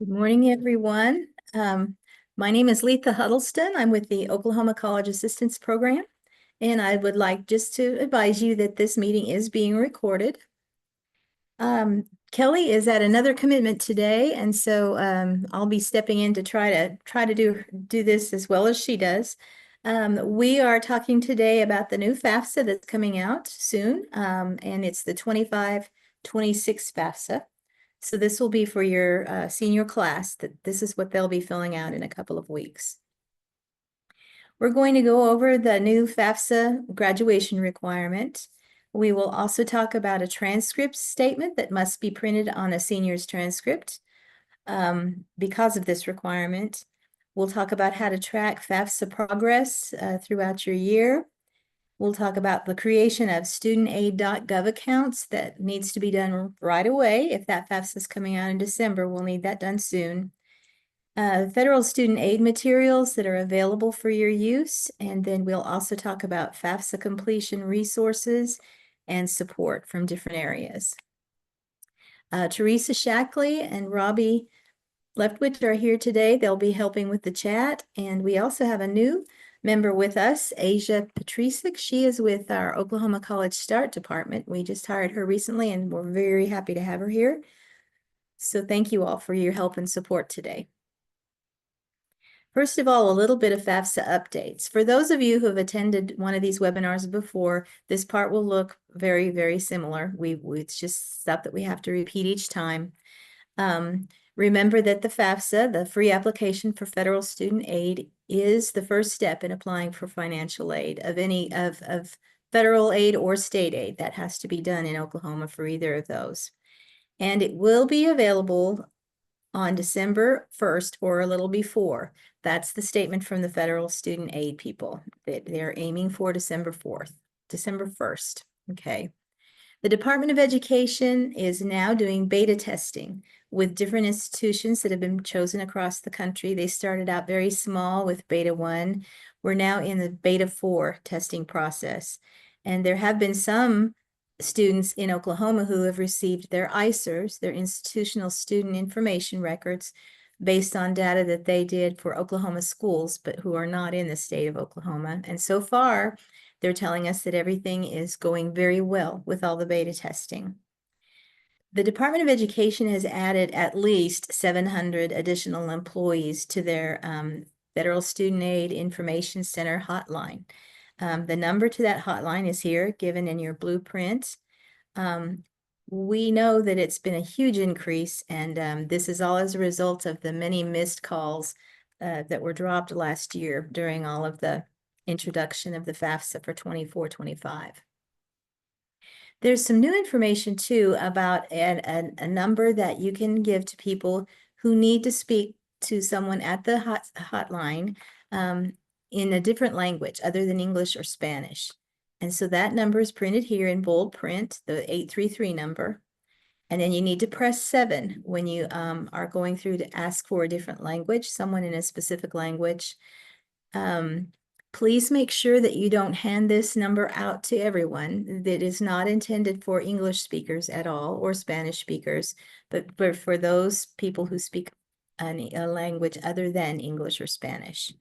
Good morning, everyone. My name is Letha Huddleston. I'm with the Oklahoma College Assistance Program, and I would like just to advise you that this meeting is being recorded. Kelly is at another commitment today, and so I'll be stepping in to try to do this as well as she does. We are talking today about the new FAFSA that's coming out soon, and it's the 25-26 FAFSA. So this will be for your senior class. This is what they'll be filling out in a couple of weeks. We're going to go over the new FAFSA graduation requirement. We will also talk about a transcript statement that must be printed on a senior's transcript because of this requirement. We'll talk about how to track FAFSA progress throughout your year. We'll talk about the creation of studentaid.gov accounts that needs to be done right away. If that FAFSA is coming out in December, we'll need that done soon. Federal student aid materials that are available for your use. And then we'll also talk about FAFSA completion resources and support from different areas. Teresa Shackley and Robbie Leftwich are here today. They'll be helping with the chat. And we also have a new member with us, Asia Patricic. She is with our Oklahoma College Start Department. We just hired her recently, and we're very happy to have her here. So thank you all for your help and support today. First of all, a little bit of FAFSA updates. For those of you who have attended one of these webinars before, this part will look very, very similar. It's just stuff that we have to repeat each time. Remember that the FAFSA, the free application for federal student aid, is the first step in applying for financial aid of any of federal aid or state aid. That has to be done in Oklahoma for either of those. And it will be available on December 1st or a little before. That's the statement from the federal student aid people that they're aiming for December 1st. Okay. The Department of Education is now doing beta testing with different institutions that have been chosen across the country. They started out very small with beta 1. We're now in the beta 4 testing process. And there have been some students in Oklahoma who have received their ISERs, their institutional student information records, based on data that they did for Oklahoma schools, but who are not in the state of Oklahoma. And so far, they're telling us that everything is going very well with all the beta testing. The Department of Education has added at least 700 additional employees to their Federal Student Aid Information Center hotline. The number to that hotline is here, given in your blueprint. We know that it's been a huge increase, and this is all as a result of the many missed calls that were dropped last year during all of the introduction of the FAFSA for 24-25. There's some new information too about a number that you can give to people who need to speak to someone at the hotline in a different language other than English or Spanish. And so that number is printed here in bold print, the 833 number. And then you need to press 7 when you are going through to ask for a different language, someone in a specific language. Please make sure that you don't hand this number out to everyone. That is not intended for English speakers at all or Spanish speakers, but for those people who speak a language other than English or Spanish.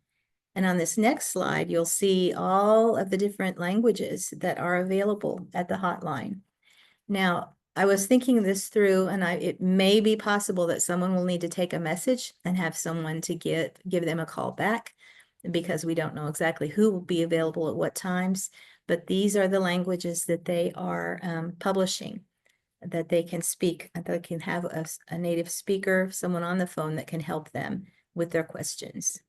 And on this next slide, you'll see all of the different languages that are available at the hotline. Now, I was thinking this through, and it may be possible that someone will need to take a message and have someone to give them a call back, because we don't know exactly who will be available at what times. But these are the languages that they are publishing, that they can speak, that they can have a native speaker, someone on the phone that can help them with their questions.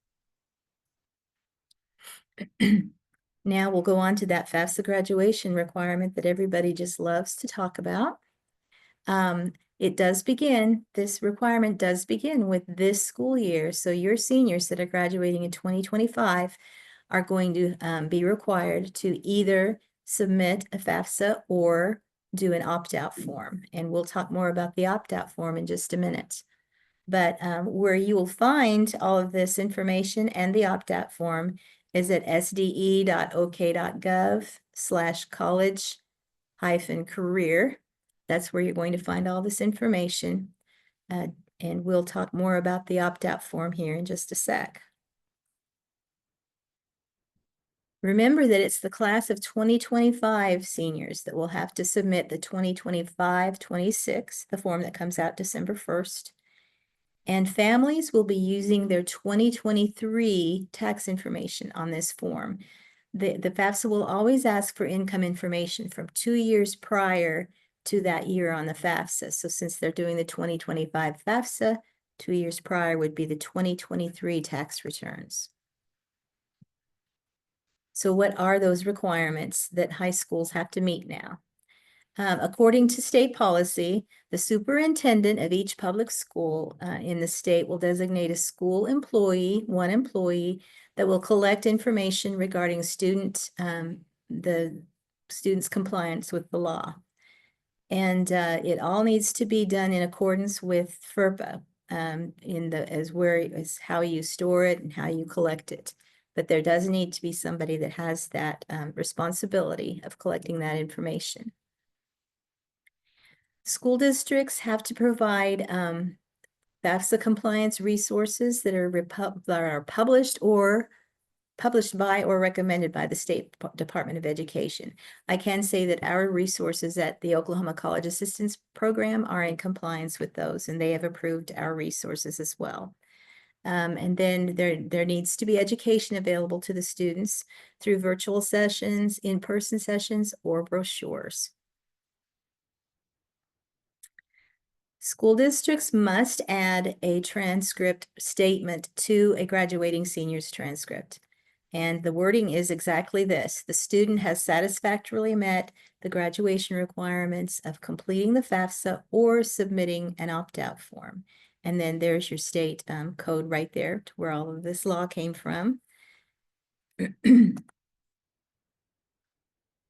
Now we'll go on to that FAFSA graduation requirement that everybody just loves to talk about. This requirement does begin with this school year. So your seniors that are graduating in 2025 are going to be required to either submit a FAFSA or do an opt-out form. And we'll talk more about the opt-out form in just a minute. But where you will find all of this information and the opt-out form is at sde.ok.gov/college-career. That's where you're going to find all this information. And we'll talk more about the opt-out form here in just a sec. Remember that it's the class of 2025 seniors that will have to submit the 2025-26, the form that comes out December 1st. And families will be using their 2023 tax information on this form. The FAFSA will always ask for income information from 2 years prior to that year on the FAFSA. So since they're doing the 2025 FAFSA, 2 years prior would be the 2023 tax returns. So what are those requirements that high schools have to meet now? According to state policy, the superintendent of each public school in the state will designate a school employee, one employee, that will collect information regarding the student's compliance with the law. And it all needs to be done in accordance with FERPA, as how you store it and how you collect it. But there does need to be somebody that has that responsibility of collecting that information. School districts have to provide FAFSA compliance resources that are published by or recommended by the State Department of Education. I can say that our resources at the Oklahoma College Assistance Program are in compliance with those, and they have approved our resources as well. And then there needs to be education available to the students through virtual sessions, in-person sessions, or brochures. School districts must add a transcript statement to a graduating senior's transcript. And the wording is exactly this: the student has satisfactorily met the graduation requirements of completing the FAFSA or submitting an opt-out form. And then there's your state code right there to where all of this law came from.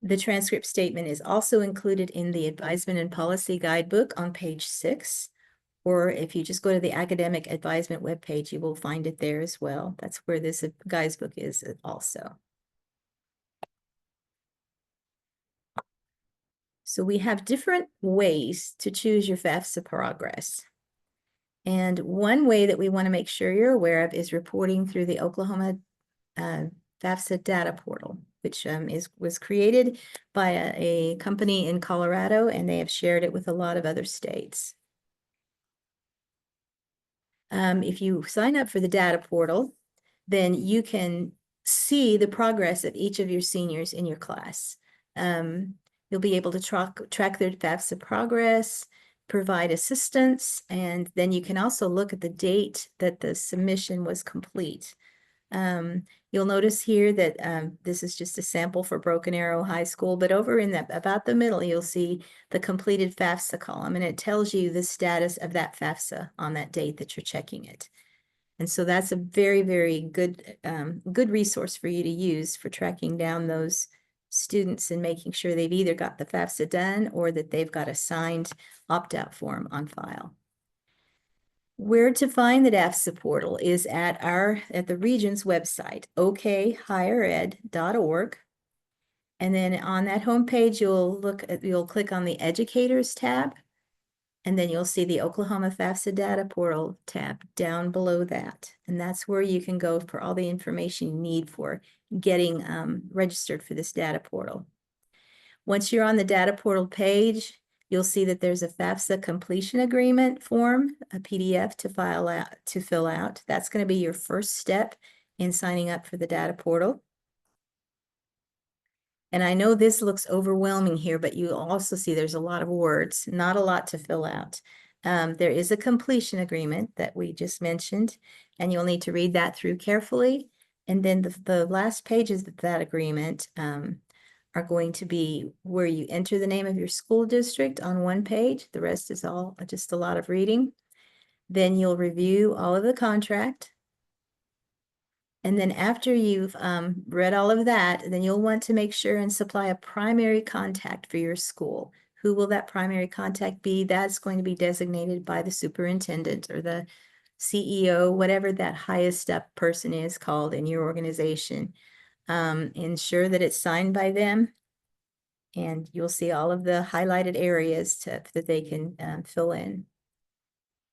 The transcript statement is also included in the Advisement and Policy Guidebook on page 6. Or if you just go to the Academic Advisement webpage, you will find it there as well. That's where this guidebook is also. So we have different ways to choose your FAFSA progress. And one way that we want to make sure you're aware of is reporting through the Oklahoma FAFSA data portal, which was created by a company in Colorado, and they have shared it with a lot of other states. If you sign up for the data portal, then you can see the progress of each of your seniors in your class. You'll be able to track their FAFSA progress, provide assistance, and then you can also look at the date that the submission was complete. You'll notice here that this is just a sample for Broken Arrow High School, but over in about the middle, you'll see the completed FAFSA column, and it tells you the status of that FAFSA on that date that you're checking it. And so that's a very, very good resource for you to use for tracking down those students and making sure they've either got the FAFSA done or that they've got a signed opt-out form on file. Where to find the FAFSA portal is at the Region's website, okhighered.org. And then on that homepage, you'll click on the Educators tab, and then you'll see the Oklahoma FAFSA Data Portal tab down below that. And that's where you can go for all the information you need for getting registered for this data portal. Once you're on the data portal page, you'll see that there's a FAFSA completion agreement form, a PDF to fill out. That's going to be your first step in signing up for the data portal. And I know this looks overwhelming here, but you also see there's a lot of words, not a lot to fill out. There is a completion agreement that we just mentioned, and you'll need to read that through carefully. And then the last pages of that agreement are going to be where you enter the name of your school district on one page. The rest is all just a lot of reading. Then you'll review all of the contract. And then after you've read all of that, then you'll want to make sure and supply a primary contact for your school. Who will that primary contact be? That's going to be designated by the superintendent or the CEO, whatever that highest up person is called in your organization. Ensure that it's signed by them, and you'll see all of the highlighted areas that they can fill in.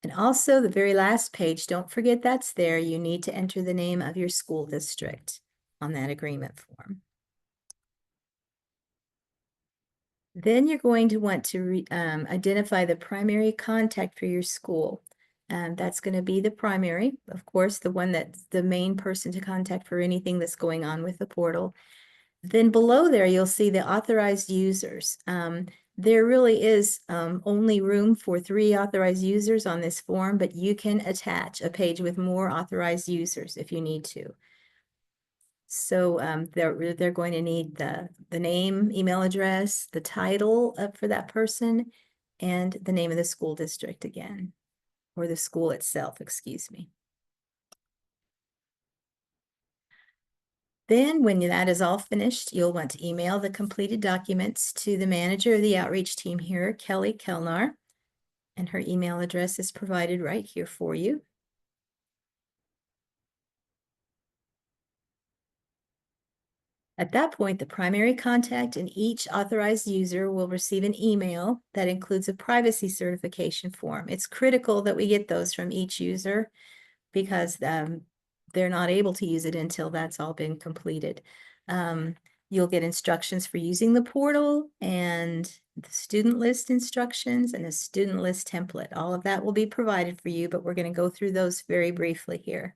And also the very last page, don't forget that's there. You need to enter the name of your school district on that agreement form. Then you're going to want to identify the primary contact for your school. That's going to be the primary, of course, the one that's the main person to contact for anything that's going on with the portal. Then below there, you'll see the authorized users. There really is only room for 3 authorized users on this form, but you can attach a page with more authorized users if you need to. So they're going to need the name, email address, the title for that person, and the name of the school district again, or the school itself, excuse me. Then when that is all finished, you'll want to email the completed documents to the manager of the outreach team here, Kelly Kelnar, and her email address is provided right here for you. At that point, the primary contact and each authorized user will receive an email that includes a privacy certification form. It's critical that we get those from each user because they're not able to use it until that's all been completed. You'll get instructions for using the portal and the student list instructions and a student list template. All of that will be provided for you, but we're going to go through those very briefly here.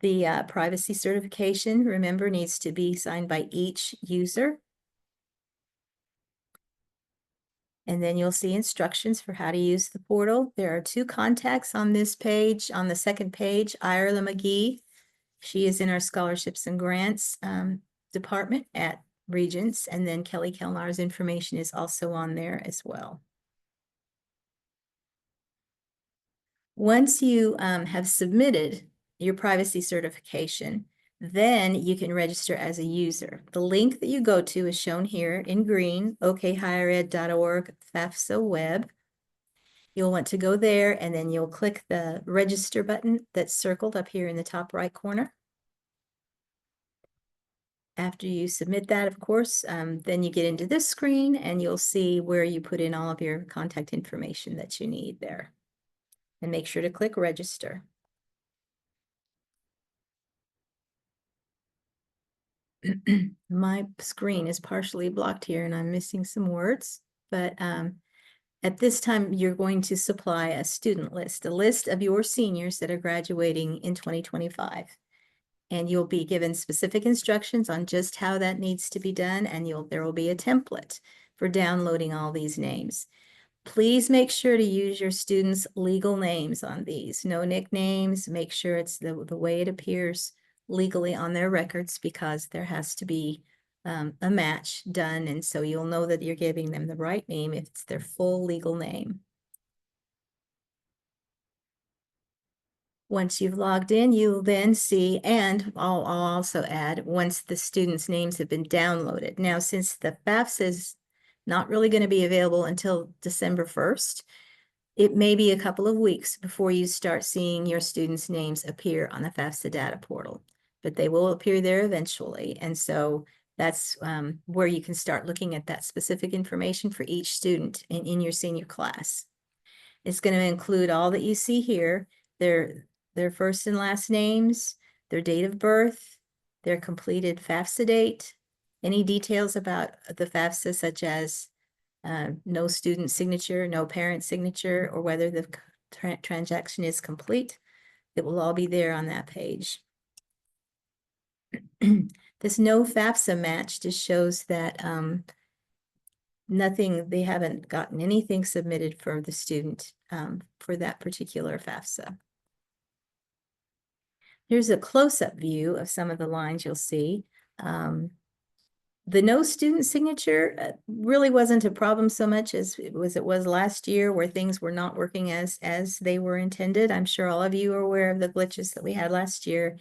The privacy certification, remember, needs to be signed by each user. And then you'll see instructions for how to use the portal. There are 2 contacts on this page. On the second page, Irla McGee. She is in our scholarships and grants department at Regents. And then Kelly Kelnar's information is also on there as well. Once you have submitted your privacy certification, then you can register as a user. The link that you go to is shown here in green, okhighered.org FAFSA web. You'll want to go there and then you'll click the register button that's circled up here in the top right corner. After you submit that, of course, then you get into this screen and you'll see where you put in all of your contact information that you need there. And make sure to click register. My screen is partially blocked here and I'm missing some words, but at this time, you're going to supply a student list, a list of your seniors that are graduating in 2025. And you'll be given specific instructions on just how that needs to be done, and there will be a template for downloading all these names. Please make sure to use your students' legal names on these. No nicknames. Make sure it's the way it appears legally on their records because there has to be a match done. And so you'll know that you're giving them the right name if it's their full legal name. Once you've logged in, you'll then see, and I'll also add, once the students' names have been downloaded. Now, since the FAFSA is not really going to be available until December 1st, it may be a couple of weeks before you start seeing your students' names appear on the FAFSA data portal, but they will appear there eventually. And so that's where you can start looking at that specific information for each student in your senior class. It's going to include all that you see here, their first and last names, their date of birth, their completed FAFSA date, any details about the FAFSA such as no student signature, no parent signature, or whether the transaction is complete. It will all be there on that page. This no FAFSA match just shows that they haven't gotten anything submitted for the student for that particular FAFSA. Here's a close-up view of some of the lines you'll see. The no student signature really wasn't a problem so much as it was last year where things were not working as they were intended. I'm sure all of you are aware of the glitches that we had last year.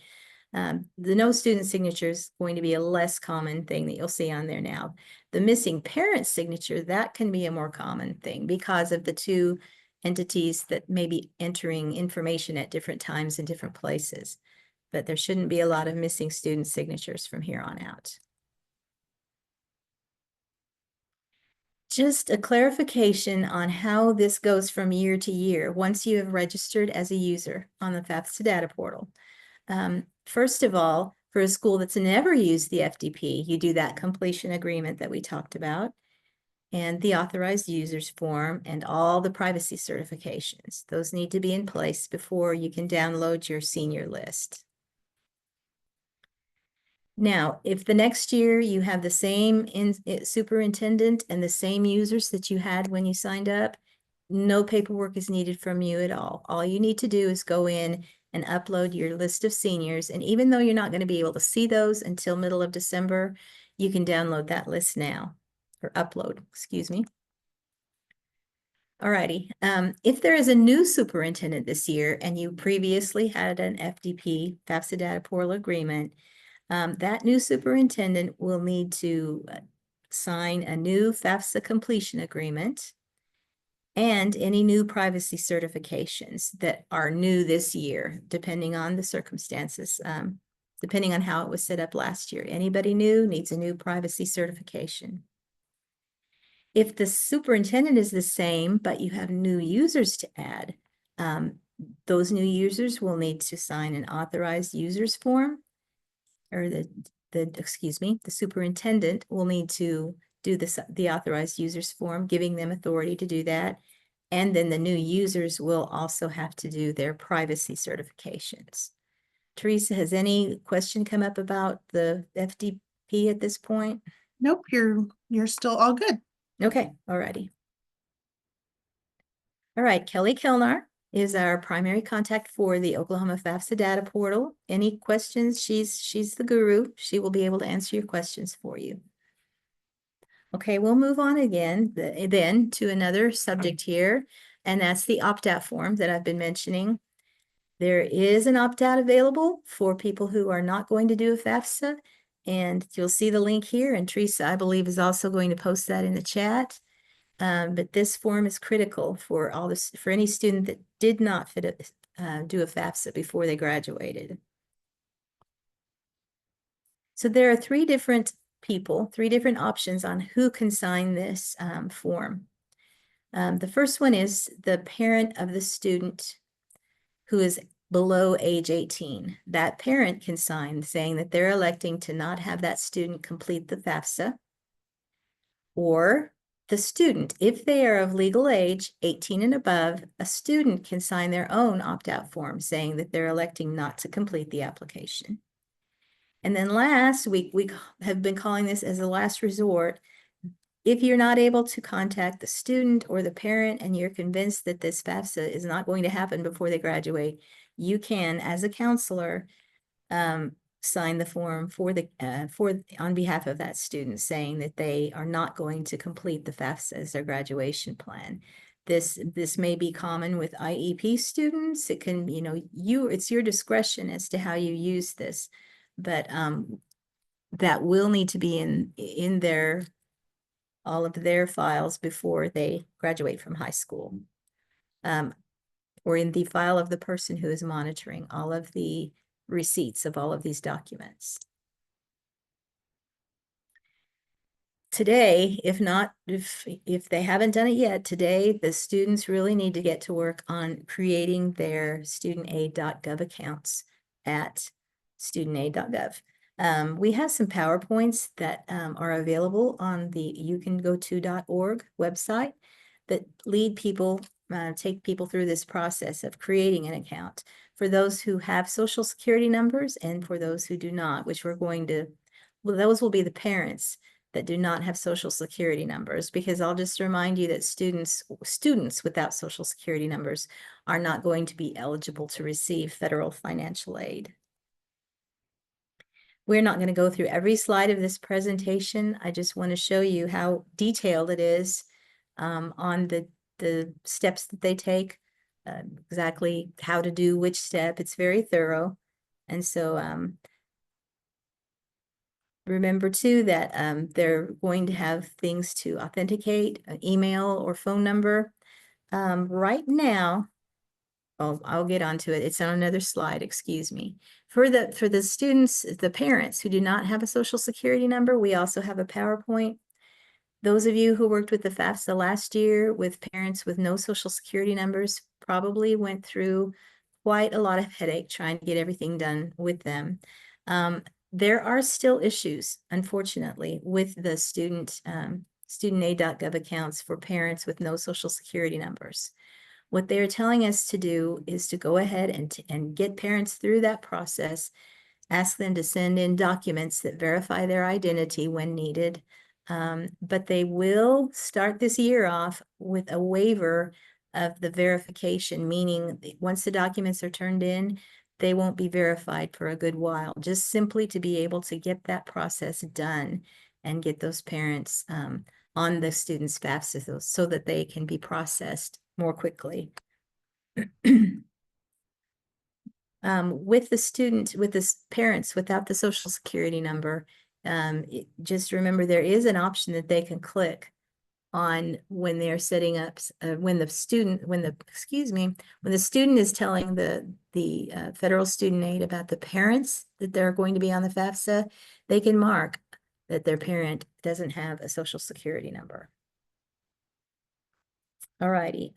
The no student signature is going to be a less common thing that you'll see on there now. The missing parent signature, that can be a more common thing because of the 2 entities that may be entering information at different times in different places. But there shouldn't be a lot of missing student signatures from here on out. Just a clarification on how this goes from year to year once you have registered as a user on the FAFSA data portal. First of all, for a school that's never used the FDP, you do that completion agreement that we talked about, and the authorized users form, and all the privacy certifications. Those need to be in place before you can download your senior list. Now, if the next year you have the same superintendent and the same users that you had when you signed up, no paperwork is needed from you at all. All you need to do is go in and upload your list of seniors. And even though you're not going to be able to see those until middle of December, you can download that list now, or upload, excuse me. Alrighty. If there is a new superintendent this year and you previously had an FDP, FAFSA data portal agreement, that new superintendent will need to sign a new FAFSA completion agreement and any new privacy certifications that are new this year, depending on the circumstances, depending on how it was set up last year. Anybody new needs a new privacy certification. If the superintendent is the same, but you have new users to add, those new users will need to sign an authorized users form, or the superintendent will need to do the authorized users form, giving them authority to do that. And then the new users will also have to do their privacy certifications. Teresa, has any question come up about the FDP at this point? Nope, you're still all good. Okay, alrighty. All right, Kelly Kilnar is our primary contact for the Oklahoma FAFSA data portal. Any questions? She's the guru. She will be able to answer your questions for you. Okay, we'll move on again then to another subject here, and that's the opt-out form that I've been mentioning. There is an opt-out available for people who are not going to do a FAFSA, and you'll see the link here, and Teresa, I believe, is also going to post that in the chat. But this form is critical for for any student that did not do a FAFSA before they graduated. So there are three different options on who can sign this form. The first one is the parent of the student who is below age 18. That parent can sign saying that they're electing to not have that student complete the FAFSA. Or the student, if they are of legal age, 18 and above, a student can sign their own opt-out form saying that they're electing not to complete the application. And then last, we have been calling this as a last resort. If you're not able to contact the student or the parent and you're convinced that this FAFSA is not going to happen before they graduate, you can, as a counselor, sign the form on behalf of that student saying that they are not going to complete the FAFSA as their graduation plan. This may be common with IEP students. It can, it's your discretion as to how you use this, but that will need to be in all of their files before they graduate from high school, or in the file of the person who is monitoring all of the receipts of all of these documents. Today, if they haven't done it yet, today the students really need to get to work on creating their studentaid.gov accounts at studentaid.gov. We have some PowerPoints that are available on the youcango2.org website that lead people, take people through this process of creating an account for those who have Social Security numbers and for those who do not, which we're going to, well, those will be the parents that do not have Social Security numbers, because I'll just remind you that students without Social Security numbers are not going to be eligible to receive federal financial aid. We're not going to go through every slide of this presentation. I just want to show you how detailed it is on the steps that they take, exactly how to do which step. It's very thorough. And so remember too that they're going to have things to authenticate, an email or phone number. Right now, I'll get onto it. It's on another slide, excuse me. For the students, the parents who do not have a Social Security number, we also have a PowerPoint Those of you who worked with the FAFSA last year with parents with no social security numbers probably went through quite a lot of headache trying to get everything done with them. There are still issues, unfortunately, with the studentaid.gov accounts for parents with no social security numbers. What they're telling us to do is to go ahead and get parents through that process, ask them to send in documents that verify their identity when needed. But they will start this year off with a waiver of the verification, meaning once the documents are turned in, they won't be verified for a good while, just simply to be able to get that process done and get those parents on the students' FAFSA so that they can be processed more quickly. With the parents without the social security number, just remember there is an option that they can click on when they're setting up, when the student is telling the federal student aid about the parents that they're going to be on the FAFSA, they can mark that their parent doesn't have a social security number. All righty.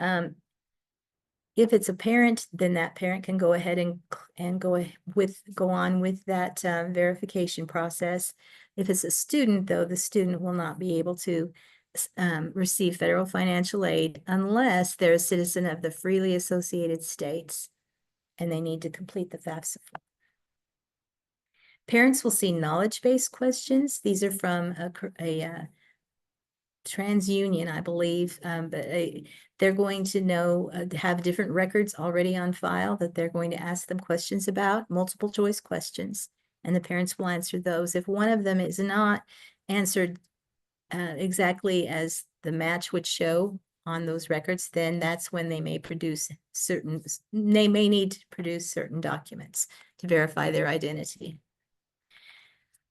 If it's a parent, then that parent can go ahead and go on with that verification process. If it's a student, though, the student will not be able to receive federal financial aid unless they're a citizen of the freely associated states and they need to complete the FAFSA form. Parents will see knowledge-based questions. These are from a TransUnion, I believe, but they're going to know, have different records already on file that they're going to ask them questions about, multiple choice questions, and the parents will answer those. If one of them is not answered exactly as the match would show on those records, then that's when they may need to produce certain documents to verify their identity.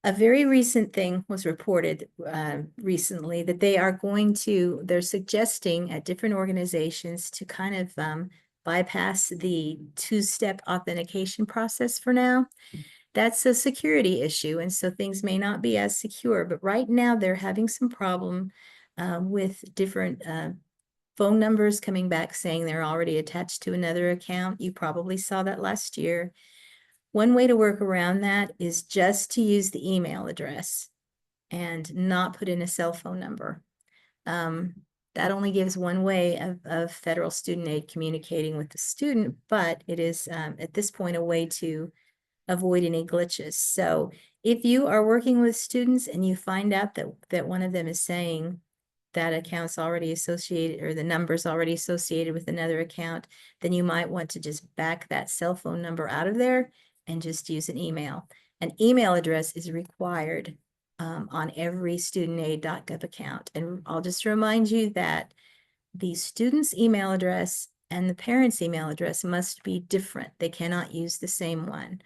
A very recent thing was reported recently that they're suggesting at different organizations to kind of bypass the two-step authentication process for now. That's a security issue, and so things may not be as secure, but right now they're having some problem with different phone numbers coming back saying they're already attached to another account. You probably saw that last year. One way to work around that is just to use the email address and not put in a cell phone number. That only gives one way of federal student aid communicating with the student, but it is at this point a way to avoid any glitches. So if you are working with students and you find out that one of them is saying that account's already associated or the number's already associated with another account, then you might want to just back that cell phone number out of there and just use an email. An email address is required on every studentaid.gov account. And I'll just remind you that the student's email address and the parent's email address must be different. They cannot use the same one.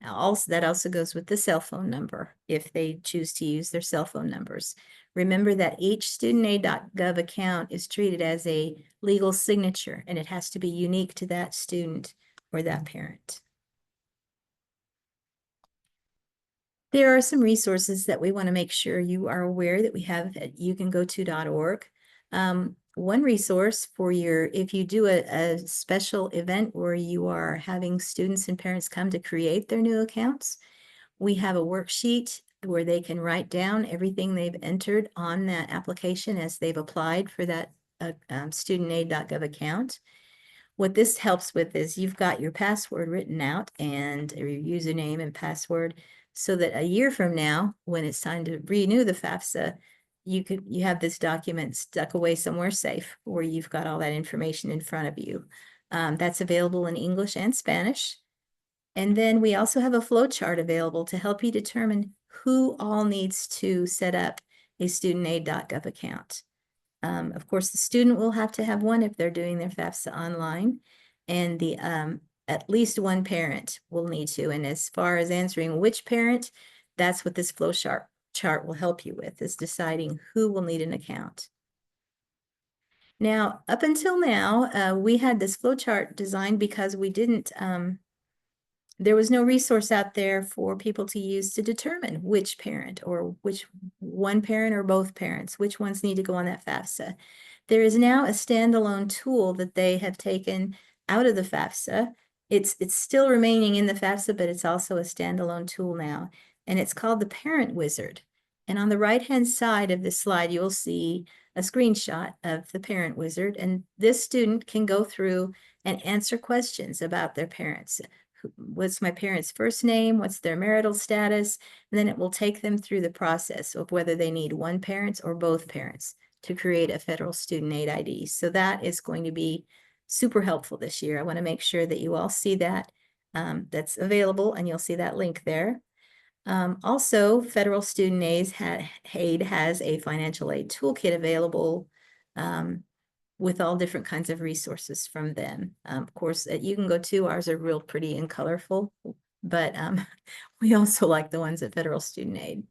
That also goes with the cell phone number if they choose to use their cell phone numbers. Remember that each studentaid.gov account is treated as a legal signature, and it has to be unique to that student or that parent. There are some resources that we want to make sure you are aware that we have at youcangoto.org. One resource for if you do a special event where you are having students and parents come to create their new accounts, we have a worksheet where they can write down everything they've entered on that application as they've applied for that studentaid.gov account. What this helps with is you've got your password written out and your username and password so that a year from now, when it's time to renew the FAFSA, you have this document stuck away somewhere safe where you've got all that information in front of you. That's available in English and Spanish. And then we also have a flow chart available to help you determine who all needs to set up a studentaid.gov account. Of course, the student will have to have one if they're doing their FAFSA online, and at least one parent will need to. And as far as answering which parent, that's what this flow chart will help you with, is deciding who will need an account. Now, up until now, we had this flow chart designed because we didn't there was no resource out there for people to use to determine which parent or which one parent or both parents, which ones need to go on that FAFSA. There is now a standalone tool that they have taken out of the FAFSA. It's still remaining in the FAFSA, but it's also a standalone tool now, and it's called the Parent Wizard. And on the right-hand side of this slide, you'll see a screenshot of the Parent Wizard, and this student can go through and answer questions about their parents. What's my parents' first name? What's their marital status? And then it will take them through the process of whether they need one parent or both parents to create a federal student aid ID. So that is going to be super helpful this year. I want to make sure that you all see that that's available, and you'll see that link there. Also, federal student aid has a financial aid toolkit available with all different kinds of resources from them. Of course, you can go to ours are real pretty and colorful, but we also like the ones at Federal Student Aid.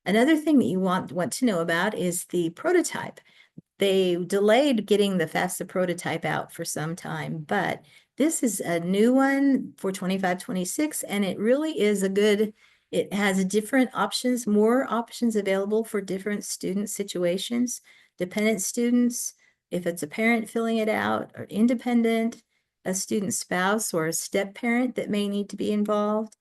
Another thing that you want to know about is the prototype. They delayed getting the FAFSA prototype out for some time, but this is a new one for 25-26, and it really is it has different options, more options available for different student situations, dependent students, if it's a parent filling it out, or independent, a student spouse or a step parent that may need to be involved.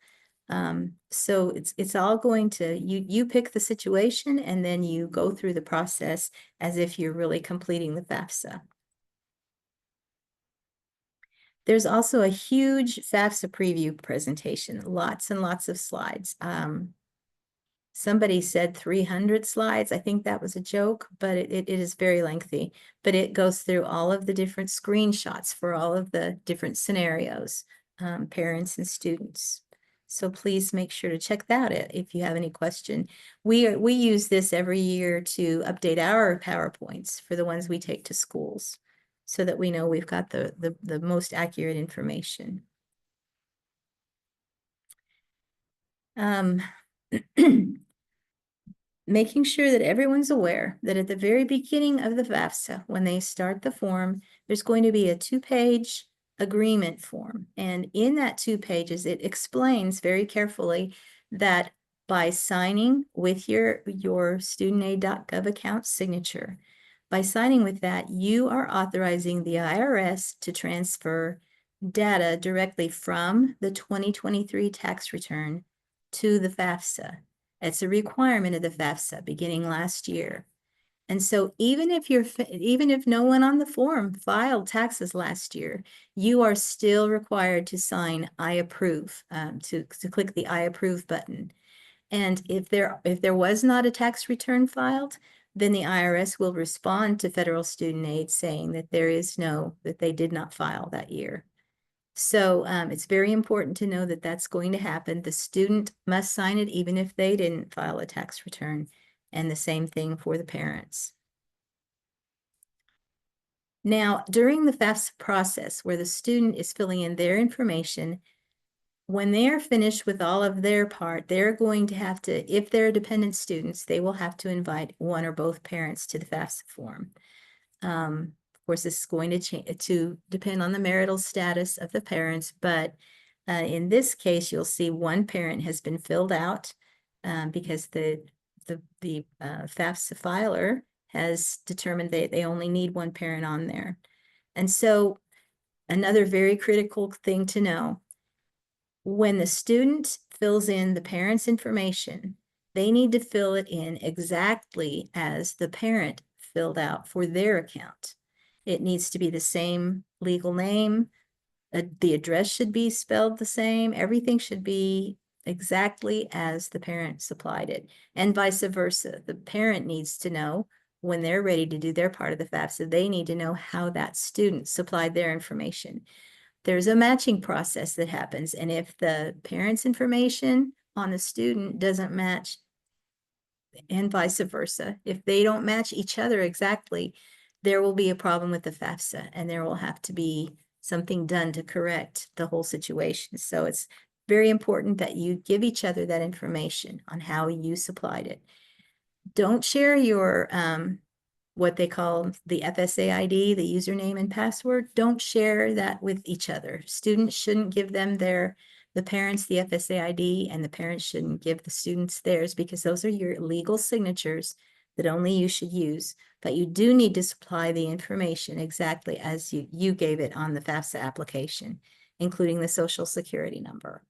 So it's all going to, you pick the situation and then you go through the process as if you're really completing the FAFSA. There's also a huge FAFSA preview presentation, lots and lots of slides. Somebody said 300 slides. I think that was a joke, but it is very lengthy. But it goes through all of the different screenshots for all of the different scenarios, parents and students. So please make sure to check that out if you have any question. We use this every year to update our PowerPoints for the ones we take to schools, so that we know we've got the most accurate information. Making sure that everyone's aware that at the very beginning of the FAFSA, when they start the form, there's going to be a 2-page agreement form. And in that 2 pages, it explains very carefully that by signing with your studentaid.gov account signature, by signing with that, you are authorizing the IRS to transfer data directly from the 2023 tax return to the FAFSA. It's a requirement of the FAFSA beginning last year. And so even if no one on the form filed taxes last year, you are still required to sign I approve, to click the I approve button. And if there was not a tax return filed, then the IRS will respond to federal student aid saying that that they did not file that year. So it's very important to know that that's going to happen. The student must sign it even if they didn't file a tax return, and the same thing for the parents. Now, during the FAFSA process where the student is filling in their information, when they are finished with all of their part, they're going to have to, if they're dependent students, they will have to invite one or both parents to the FAFSA form. Of course, this is going to depend on the marital status of the parents, but in this case, you'll see one parent has been filled out because the FAFSA filer has determined that they only need one parent on there. And so another very critical thing to know, when the student fills in the parent's information, they need to fill it in exactly as the parent filled out for their account. It needs to be the same legal name. The address should be spelled the same. Everything should be exactly as the parent supplied it, and vice versa. The parent needs to know when they're ready to do their part of the FAFSA, they need to know how that student supplied their information. There's a matching process that happens, and if the parent's information on the student doesn't match, and vice versa, if they don't match each other exactly, there will be a problem with the FAFSA, and there will have to be something done to correct the whole situation. So it's very important that you give each other that information on how you supplied it. Don't share your what they call the FSA ID, the username and password. Don't share that with each other. Students shouldn't give them the parents the FSA ID, and the parents shouldn't give the students theirs, because those are your legal signatures that only you should use. But you do need to supply the information exactly as you gave it on the FAFSA application, including the social security number.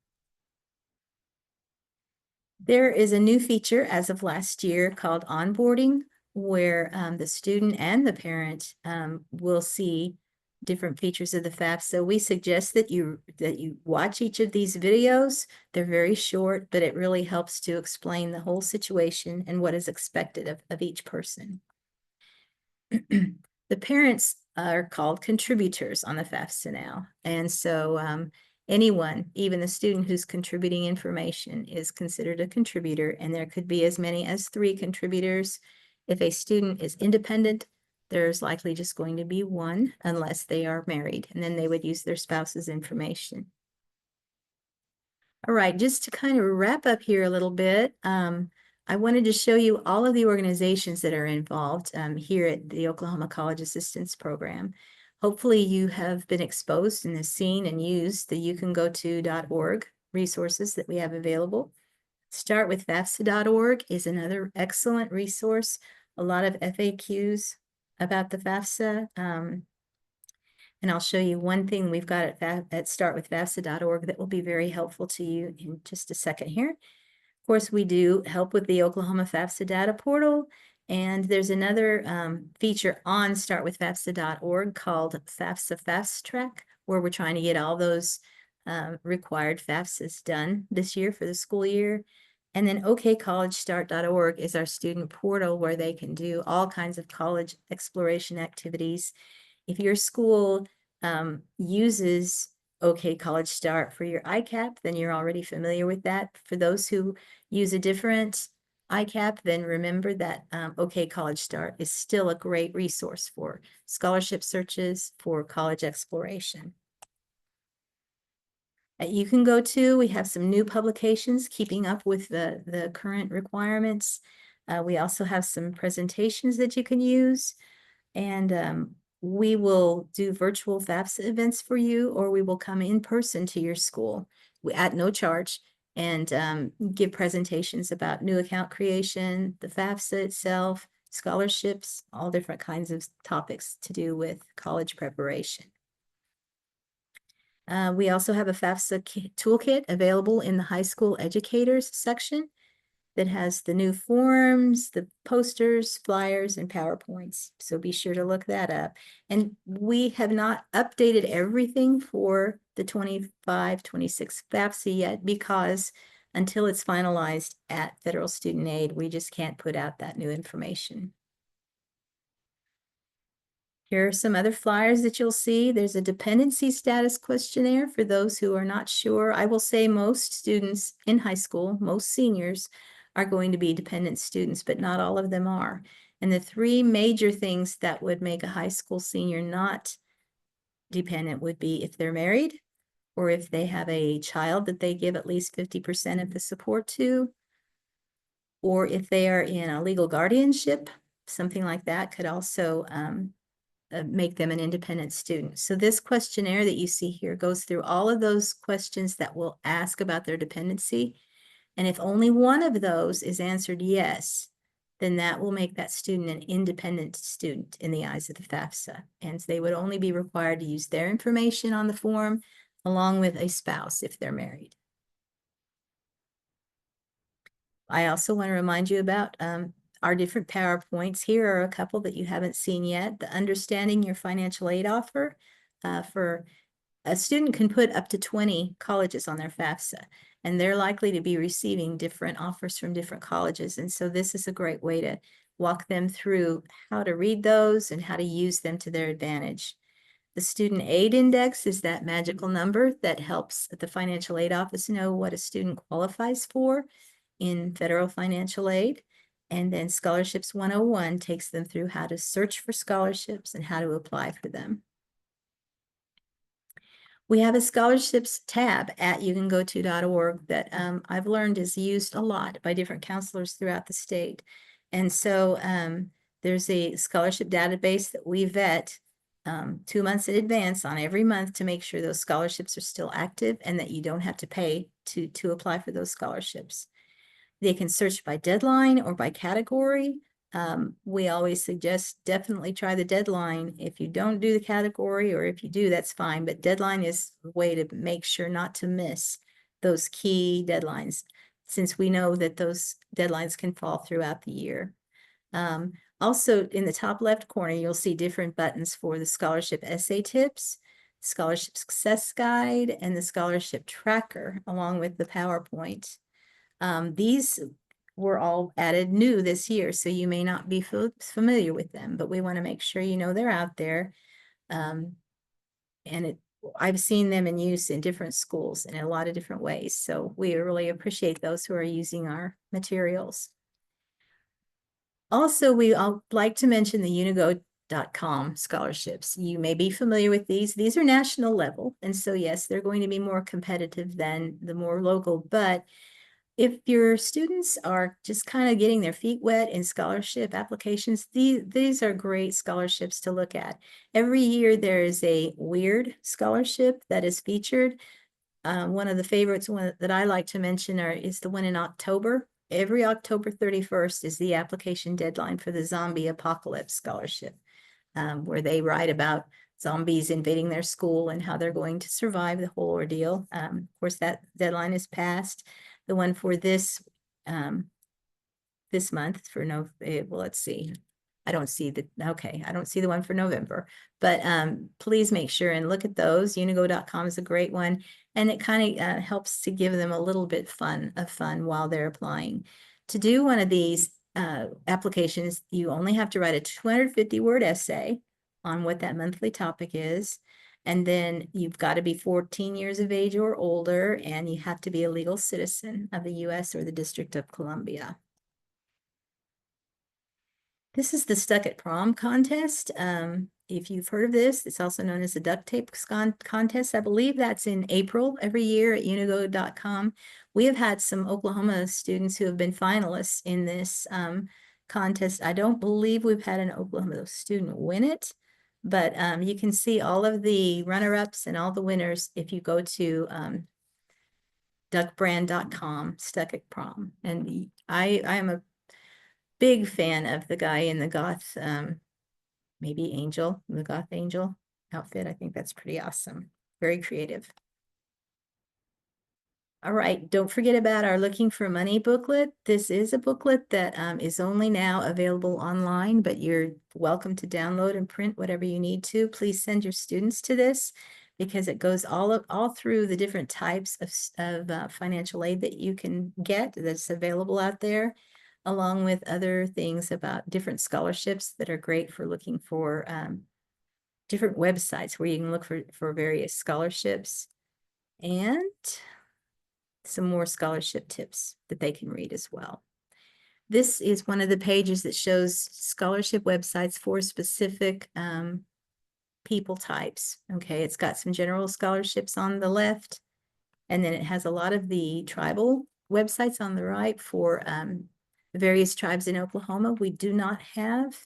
There is a new feature as of last year called onboarding, where the student and the parent will see different features of the FAFSA. We suggest that you watch each of these videos. They're very short, but it really helps to explain the whole situation and what is expected of each person. The parents are called contributors on the FAFSA now. And so anyone, even the student who's contributing information, is considered a contributor, and there could be as many as 3 contributors. If a student is independent, there's likely just going to be 1 unless they are married, and then they would use their spouse's information. All right, just to kind of wrap up here a little bit, I wanted to show you all of the organizations that are involved here at the Oklahoma College Assistance Program. Hopefully you have been exposed and have seen and used the youcangoto.org resources that we have available. Startwithfafsa.org is another excellent resource. A lot of FAQs about the FAFSA. And I'll show you one thing we've got at startwithfafsa.org that will be very helpful to you in just a second here. Of course, we do help with the Oklahoma FAFSA data portal, and there's another feature on startwithfafsa.org called FAFSA Fast Track, where we're trying to get all those required FAFSAs done this year for the school year. And then okcollegestart.org is our student portal where they can do all kinds of college exploration activities. If your school uses OK College Start for your ICAP, then you're already familiar with that. For those who use a different ICAP, then remember that OK College Start is still a great resource for scholarship searches, for college exploration. You can go to, we have some new publications keeping up with the current requirements. We also have some presentations that you can use, and we will do virtual FAFSA events for you, or we will come in person to your school at no charge and give presentations about new account creation, the FAFSA itself, scholarships, all different kinds of topics to do with college preparation. We also have a FAFSA toolkit available in the high school educators section that has the new forms, the posters, flyers, and PowerPoints. So be sure to look that up. And we have not updated everything for the 25-26 FAFSA yet, because until it's finalized at Federal Student Aid, we just can't put out that new information. Here are some other flyers that you'll see. There's a dependency status questionnaire for those who are not sure. I will say most students in high school, most seniors, are going to be dependent students, but not all of them are. And the 3 major things that would make a high school senior not dependent would be if they're married, or if they have a child that they give at least 50% of the support to, or if they are in a legal guardianship. Something like that could also make them an independent student. So this questionnaire that you see here goes through all of those questions that will ask about their dependency. And if only one of those is answered yes, then that will make that student an independent student in the eyes of the FAFSA. And they would only be required to use their information on the form along with a spouse if they're married. I also want to remind you about our different PowerPoints. Here are a couple that you haven't seen yet. The Understanding Your Financial Aid Offer. For a student can put up to 20 colleges on their FAFSA, and they're likely to be receiving different offers from different colleges. And so this is a great way to walk them through how to read those and how to use them to their advantage. The Student Aid Index is that magical number that helps the financial aid office know what a student qualifies for in federal financial aid. And then Scholarships 101 takes them through how to search for scholarships and how to apply for them. We have a scholarships tab at youcangoto.org that I've learned is used a lot by different counselors throughout the state. And so there's a scholarship database that we vet 2 months in advance on every month to make sure those scholarships are still active and that you don't have to pay to apply for those scholarships. They can search by deadline or by category. We always suggest definitely try the deadline. If you don't do the category, or if you do, that's fine, but deadline is a way to make sure not to miss those key deadlines, since we know that those deadlines can fall throughout the year. Also, in the top left corner, you'll see different buttons for the scholarship essay tips, scholarship success guide, and the scholarship tracker, along with the PowerPoint. These were all added new this year, so you may not be familiar with them, but we want to make sure you know they're out there. And I've seen them in use in different schools in a lot of different ways, so we really appreciate those who are using our materials. Also, I'd like to mention the unigo.com scholarships. You may be familiar with these. These are national level, and so yes, they're going to be more competitive than the more local, but if your students are just kind of getting their feet wet in scholarship applications, these are great scholarships to look at. Every year there is a weird scholarship that is featured. One of the favorites that I like to mention is the one in October. Every October 31st is the application deadline for the Zombie Apocalypse Scholarship, where they write about zombies invading their school and how they're going to survive the whole ordeal. Of course, that deadline is passed. The one for this month for well, let's see. I don't see the one for November, but please make sure and look at those. Unigo.com is a great one, and it kind of helps to give them a little bit of fun while they're applying. To do one of these applications, you only have to write a 250-word essay on what that monthly topic is. And then you've got to be 14 years of age or older, and you have to be a legal citizen of the US or the District of Columbia. This is the Stuck at Prom contest. If you've heard of this, it's also known as the duct tape contest. I believe that's in April every year at unigo.com. We have had some Oklahoma students who have been finalists in this contest. I don't believe we've had an Oklahoma student win it, but you can see all of the runner-ups and all the winners if you go to duckbrand.com, Stuck at Prom. And I am a big fan of the guy in the goth, maybe Angel, the goth angel outfit. I think that's pretty awesome. Very creative. All right, don't forget about our Looking for Money booklet. This is a booklet that is only now available online, but you're welcome to download and print whatever you need to. Please send your students to this because it goes all through the different types of financial aid that you can get that's available out there, along with other things about different scholarships that are great for looking for different websites where you can look for various scholarships, and some more scholarship tips that they can read as well. This is one of the pages that shows scholarship websites for specific people types. Okay, it's got some general scholarships on the left, and then it has a lot of the tribal websites on the right for various tribes in Oklahoma. We do not have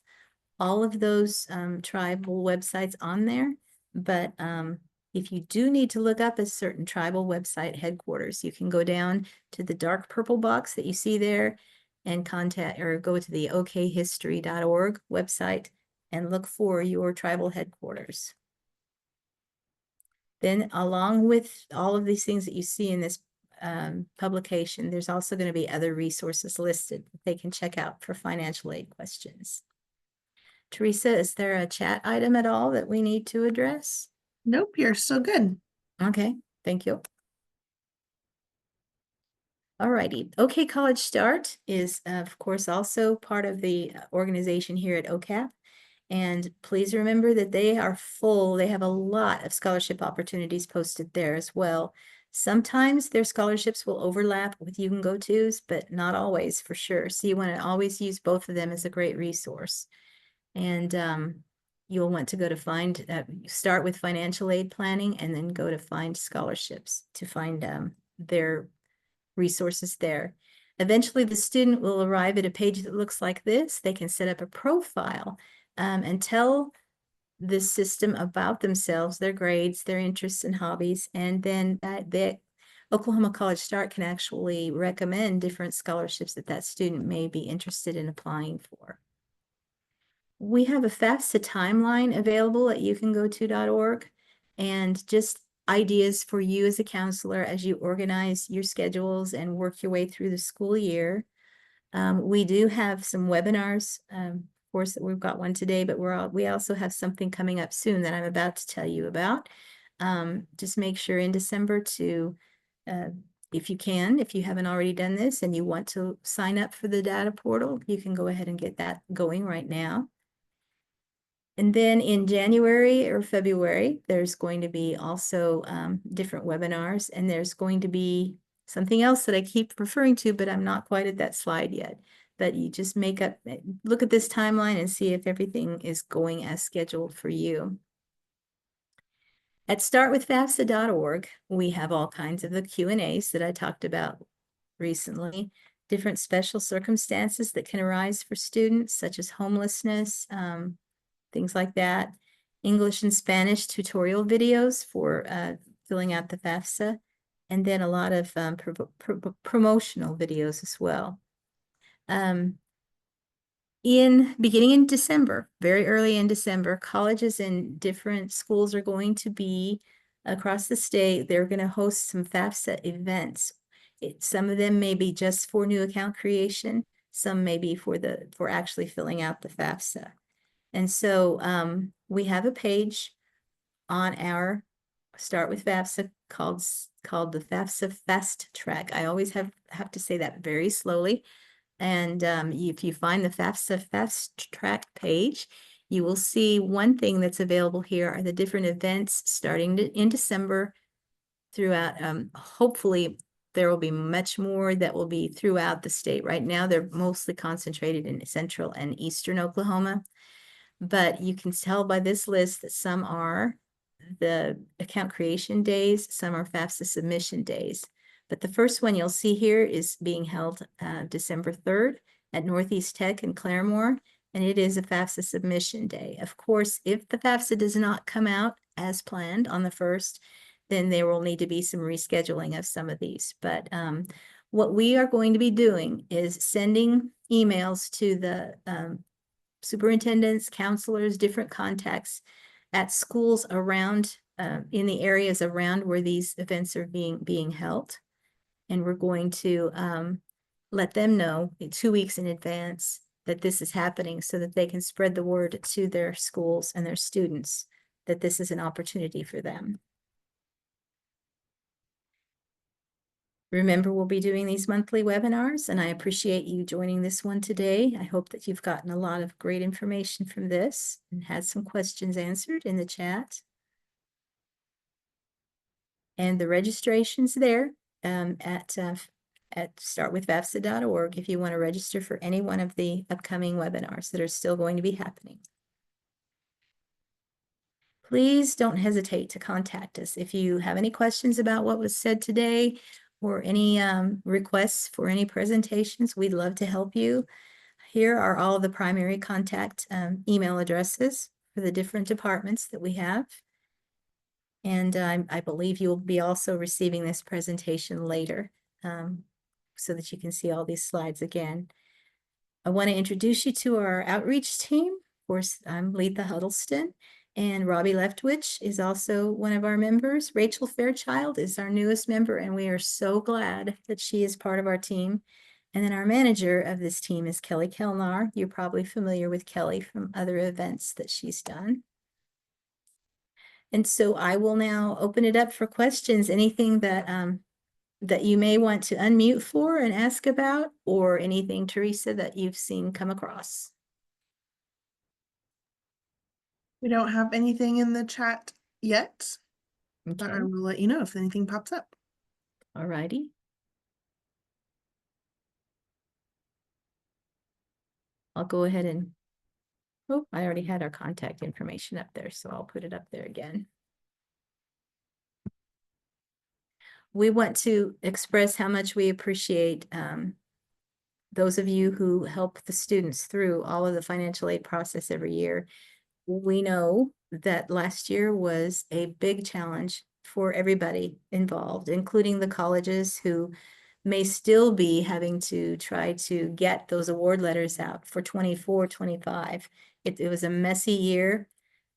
all of those tribal websites on there, but if you do need to look up a certain tribal website headquarters, you can go down to the dark purple box that you see there and contact or go to the okhistory.org website and look for your tribal headquarters. Then along with all of these things that you see in this publication, there's also going to be other resources listed that they can check out for financial aid questions. Teresa, is there a chat item at all that we need to address? Nope, you're still good. Okay, thank you. All righty. OK College Start is, of course, also part of the organization here at OCAP. And please remember that they are full. They have a lot of scholarship opportunities posted there as well. Sometimes their scholarships will overlap with You Can Go To's, but not always for sure. So you want to always use both of them as a great resource. And you'll want to go to start with financial aid planning and then go to find scholarships to find their resources there. Eventually, the student will arrive at a page that looks like this. They can set up a profile and tell the system about themselves, their grades, their interests and hobbies, and then the Oklahoma College Start can actually recommend different scholarships that that student may be interested in applying for. We have a FAFSA timeline available at youcango2.org, and just ideas for you as a counselor as you organize your schedules and work your way through the school year. We do have some webinars. Of course, we've got one today, but we also have something coming up soon that I'm about to tell you about. Just make sure in December to, if you can, if you haven't already done this and you want to sign up for the data portal, you can go ahead and get that going right now. And then in January or February, there's going to be also different webinars, and there's going to be something else that I keep referring to, but I'm not quite at that slide yet. But you just look at this timeline and see if everything is going as scheduled for you. At startwithfafsa.org, we have all kinds of the Q&As that I talked about recently, different special circumstances that can arise for students, such as homelessness, things like that. English and Spanish tutorial videos for filling out the FAFSA, and then a lot of promotional videos as well. Beginning in December, very early in December, colleges and different schools are going to be across the state. They're going to host some FAFSA events. Some of them may be just for new account creation. Some may be for actually filling out the FAFSA. And so we have a page on our Start with FAFSA called the FAFSA Fast Track. I always have to say that very slowly. And if you find the FAFSA Fast Track page, you will see one thing that's available here are the different events starting in December throughout. Hopefully, there will be much more that will be throughout the state. Right now, they're mostly concentrated in central and eastern Oklahoma. But you can tell by this list that some are the account creation days, some are FAFSA submission days. But the first one you'll see here is being held December 3rd at Northeast Tech in Claremore, and it is a FAFSA submission day. Of course, if the FAFSA does not come out as planned on the 1st, then there will need to be some rescheduling of some of these. But what we are going to be doing is sending emails to the superintendents, counselors, different contacts at schools around in the areas around where these events are being held. And we're going to let them know 2 weeks in advance that this is happening so that they can spread the word to their schools and their students that this is an opportunity for them. Remember, we'll be doing these monthly webinars, and I appreciate you joining this one today. I hope that you've gotten a lot of great information from this and had some questions answered in the chat. And the registration's there at startwithfafsa.org if you want to register for any one of the upcoming webinars that are still going to be happening. Please don't hesitate to contact us if you have any questions about what was said today or any requests for any presentations. We'd love to help you. Here are all the primary contact email addresses for the different departments that we have. And I believe you'll be also receiving this presentation later so that you can see all these slides again. I want to introduce you to our outreach team. Of course, I'm Letha Huddleston, and Robbie Leftwich is also one of our members. Rachel Fairchild is our newest member, and we are so glad that she is part of our team. And then our manager of this team is Kelly Kelnar. You're probably familiar with Kelly from other events that she's done. And so I will now open it up for questions, anything that that you may want to unmute for and ask about, or anything, Teresa, that you've seen come across. We don't have anything in the chat yet, but I Okay, will let you know if anything pops up. all righty. I'll go ahead and, oh, I already had our contact information up there, so I'll put it up there again. We want to express how much we appreciate those of you who help the students through all of the financial aid process every year, we know that last year was a big challenge for everybody involved, including the colleges who may still be having to try to get those award letters out for 24, 25. It was a messy year.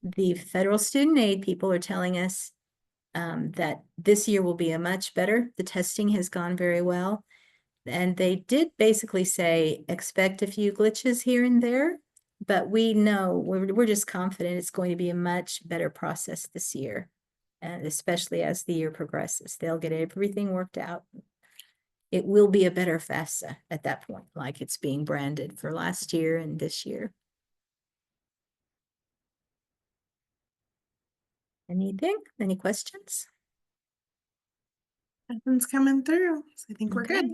The federal student aid people are telling us that this year will be a much better. The testing has gone very well. And they did basically say, expect a few glitches here and there, but we know, we're just confident it's going to be a much better process this year. And especially as the year progresses, they'll get everything worked out. It will be a better FAFSA at that point, like it's being branded for last year and this year. Anything? Any questions? Nothing's coming through, so I think we're Okay. good.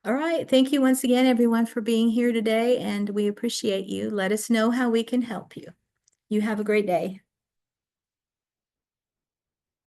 All right. Thank you once again, everyone, for being here today, and we appreciate you. Let us know how we can help you. You have a great day.